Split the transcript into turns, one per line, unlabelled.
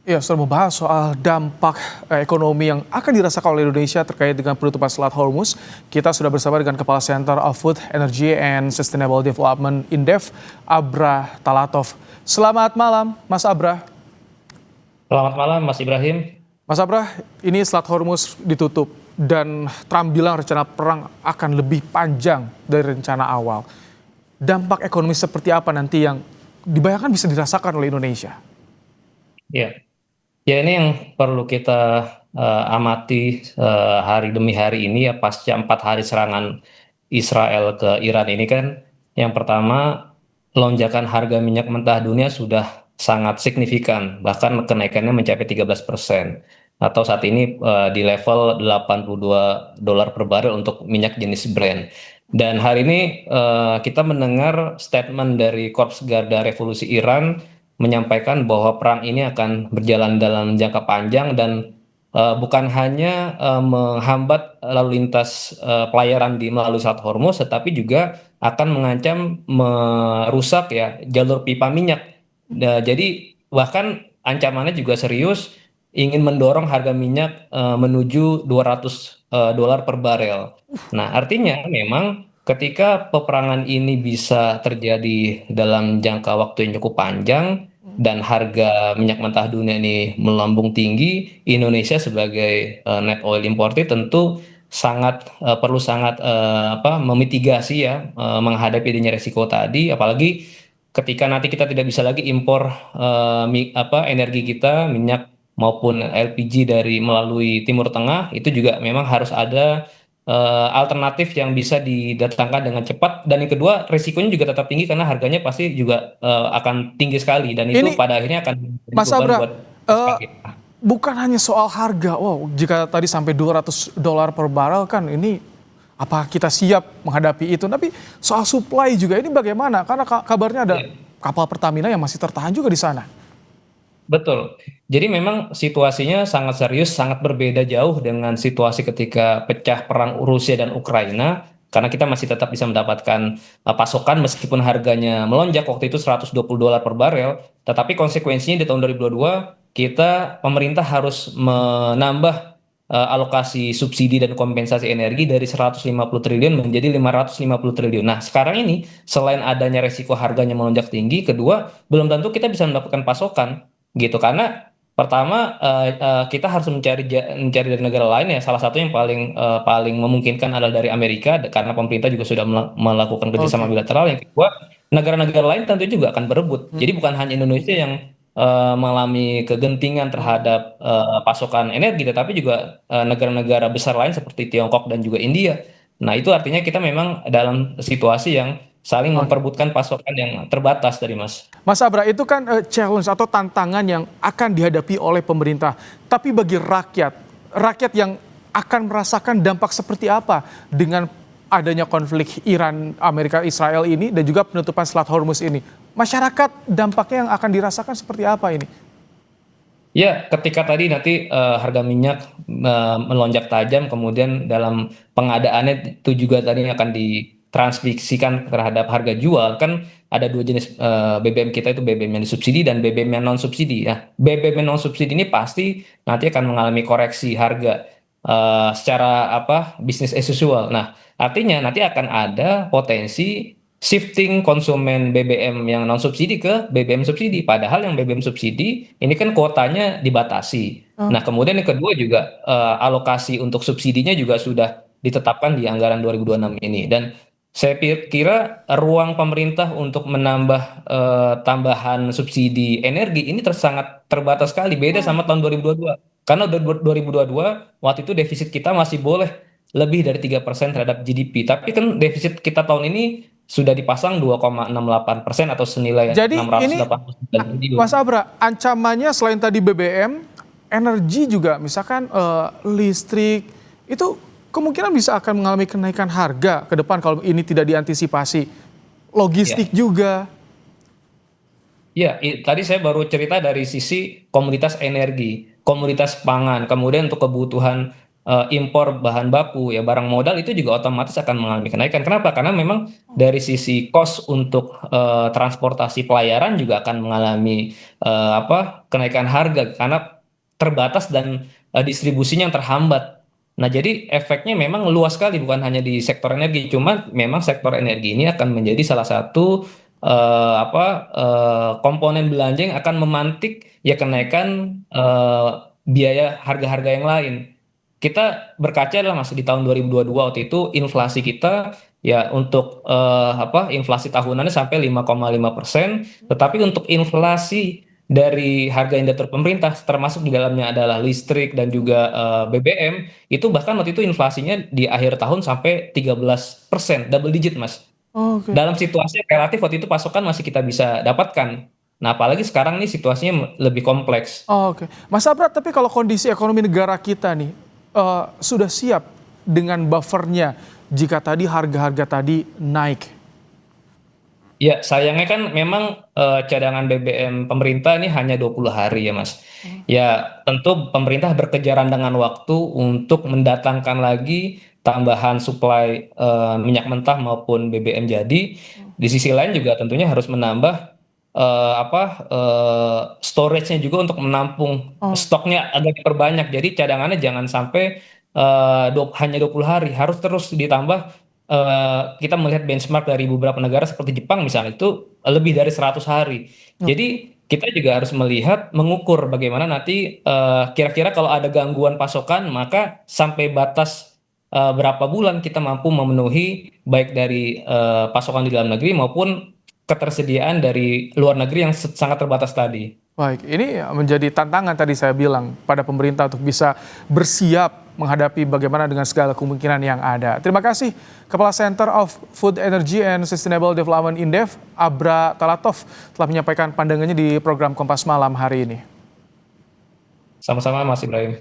Ya, sudah membahas soal dampak ekonomi yang akan dirasakan oleh Indonesia terkait dengan penutupan Selat Hormuz. Kita sudah bersama dengan Kepala Center of Food, Energy and Sustainable Development Indef, Abra Talatov. Selamat malam, Mas Abra.
Selamat malam, Mas Ibrahim.
Mas Abra, ini Selat Hormuz ditutup dan Trump bilang rencana perang akan lebih panjang dari rencana awal. Dampak ekonomi seperti apa nanti yang dibayangkan bisa dirasakan oleh Indonesia?
Ya, ya ini yang perlu kita amati hari demi hari ini ya pasca 4 hari serangan Israel ke Iran ini kan, yang pertama lonjakan harga minyak mentah dunia sudah sangat signifikan, bahkan kenaikannya mencapai 13%, atau saat ini di level $82 per barel untuk minyak jenis Brent. Dan hari ini kita mendengar statement dari Korps Garda Revolusi Iran menyampaikan bahwa perang ini akan berjalan dalam jangka panjang dan bukan hanya menghambat lalu lintas pelayaran di melalui Selat Hormuz, tetapi juga akan mengancam merusak ya jalur pipa minyak. Jadi bahkan ancamannya juga serius, ingin mendorong harga minyak menuju $200 per barel. Nah, artinya memang ketika peperangan ini bisa terjadi dalam jangka waktu yang cukup panjang dan harga minyak mentah dunia ini melambung tinggi, Indonesia sebagai net oil importer tentu perlu sangat memitigasi ya, menghadapi adanya resiko tadi, apalagi ketika nanti kita tidak bisa lagi impor energi kita, minyak maupun LPG dari melalui Timur Tengah, itu juga memang harus ada alternatif yang bisa didatangkan dengan cepat. Dan yang kedua, risikonya juga tetap tinggi karena harganya pasti juga akan tinggi sekali, dan itu
Ini
pada akhirnya akan menjadi
Mas
beban
Abra,
buat
eh,
masyarakat kita.
bukan hanya soal harga. Wow, jika tadi sampai $200 per barel kan ini apa kita siap menghadapi itu? Tapi soal supply juga ini bagaimana? Karena kabarnya ada
Ya.
kapal Pertamina yang masih tertahan juga di sana.
Betul. Jadi memang situasinya sangat serius, sangat berbeda jauh dengan situasi ketika pecah perang Rusia dan Ukraina, karena kita masih tetap bisa mendapatkan pasokan meskipun harganya melonjak waktu itu $120 per barel, tetapi konsekuensinya di tahun 2022 pemerintah harus menambah alokasi subsidi dan kompensasi energi dari 150 triliun menjadi 550 triliun. Nah, sekarang ini selain adanya resiko harganya melonjak tinggi, kedua belum tentu kita bisa mendapatkan pasokan gitu, karena pertama kita harus mencari dari negara lain ya, salah satu yang paling memungkinkan adalah dari Amerika, karena pemerintah juga sudah melakukan kerjasama
Oke.
bilateral. Yang kedua, negara-negara lain tentu juga akan berebut, jadi bukan hanya Indonesia yang mengalami kegentingan terhadap pasokan energi, tetapi juga negara-negara besar lain seperti Tiongkok dan juga India. Nah, itu artinya kita memang dalam situasi yang saling
Oke.
memperebutkan pasokan yang terbatas dari Mas.
Mas Abra, itu kan challenge atau tantangan yang akan dihadapi oleh pemerintah. Tapi bagi rakyat, rakyat yang akan merasakan dampak seperti apa dengan adanya konflik Iran, Amerika, Israel ini dan juga penutupan Selat Hormuz ini. Masyarakat dampaknya yang akan dirasakan seperti apa ini?
Ya, ketika tadi nanti harga minyak melonjak tajam, kemudian dalam pengadaannya itu juga tadi akan ditransmisikan terhadap harga jual, kan ada dua jenis BBM kita, itu BBM yang disubsidi dan BBM yang non subsidi. Nah, BBM yang non subsidi ini pasti nanti akan mengalami koreksi harga secara apa bisnis as usual. Nah, artinya nanti akan ada potensi shifting konsumen BBM yang non subsidi ke BBM subsidi. Padahal yang BBM subsidi ini kan kuotanya dibatasi. Nah,
Oke.
kemudian yang kedua juga alokasi untuk subsidinya juga sudah ditetapkan di anggaran 2026 ini. Dan saya kira ruang pemerintah untuk menambah tambahan subsidi energi ini sangat terbatas sekali. Beda sama tahun 2022. Karena 2022 waktu itu defisit kita masih boleh lebih dari 3% terhadap GDP. Tapi kan defisit kita tahun ini sudah dipasang 2,68% atau senilai
Jadi ini
689 triliun.
Mas Abra, ancamannya selain tadi BBM, energi juga misalkan listrik itu kemungkinan bisa akan mengalami kenaikan harga ke depan kalau ini tidak diantisipasi.
Ya,
Logistik juga.
ya, tadi saya baru cerita dari sisi komoditas energi, komoditas pangan, kemudian untuk kebutuhan impor bahan baku ya barang modal itu juga otomatis akan mengalami kenaikan. Kenapa? Karena memang dari sisi cost untuk transportasi pelayaran juga akan mengalami kenaikan harga karena terbatas dan distribusinya yang terhambat. Nah, jadi efeknya memang luas sekali bukan hanya di sektor energi, cuma memang sektor energi ini akan menjadi salah satu komponen belanja yang akan memantik ya kenaikan biaya harga-harga yang lain. Kita berkaca adalah masih di tahun 2022 waktu itu inflasi kita ya untuk inflasi tahunannya sampai 5,5%, tetapi untuk inflasi dari harga yang diatur pemerintah termasuk di dalamnya adalah listrik dan juga BBM itu bahkan waktu itu inflasinya di akhir tahun sampai 13%, double digit Mas.
Oke.
Dalam situasi yang relatif waktu itu pasokan masih kita bisa dapatkan. Nah, apalagi sekarang nih situasinya lebih kompleks.
Oke. Mas Abra, tapi kalau kondisi ekonomi negara kita nih sudah siap dengan buffernya jika tadi harga-harga tadi naik?
Ya, sayangnya kan memang cadangan BBM pemerintah ini hanya 20 hari ya, Mas. Ya, tentu pemerintah berkejaran dengan waktu untuk mendatangkan lagi tambahan suplai minyak mentah maupun BBM jadi. Di sisi lain juga tentunya harus menambah storage-nya juga untuk menampung
Oh,
stoknya agak diperbanyak. Jadi cadangannya jangan sampai hanya 20 hari, harus terus ditambah. Kita melihat benchmark dari beberapa negara seperti Jepang misalnya itu lebih dari 100 hari.
oke.
Jadi kita juga harus melihat, mengukur bagaimana nanti kira-kira kalau ada gangguan pasokan, maka sampai batas berapa bulan kita mampu memenuhi baik dari pasokan di dalam negeri maupun ketersediaan dari luar negeri yang sangat terbatas tadi.
Baik, ini menjadi tantangan tadi saya bilang pada pemerintah untuk bisa bersiap menghadapi bagaimana dengan segala kemungkinan yang ada. Terima kasih Kepala Center of Food Energy and Sustainable Development Indef, Abra Talatov, telah menyampaikan pandangannya di program Kompas Malam hari ini.
Sama-sama Mas Ibrahim.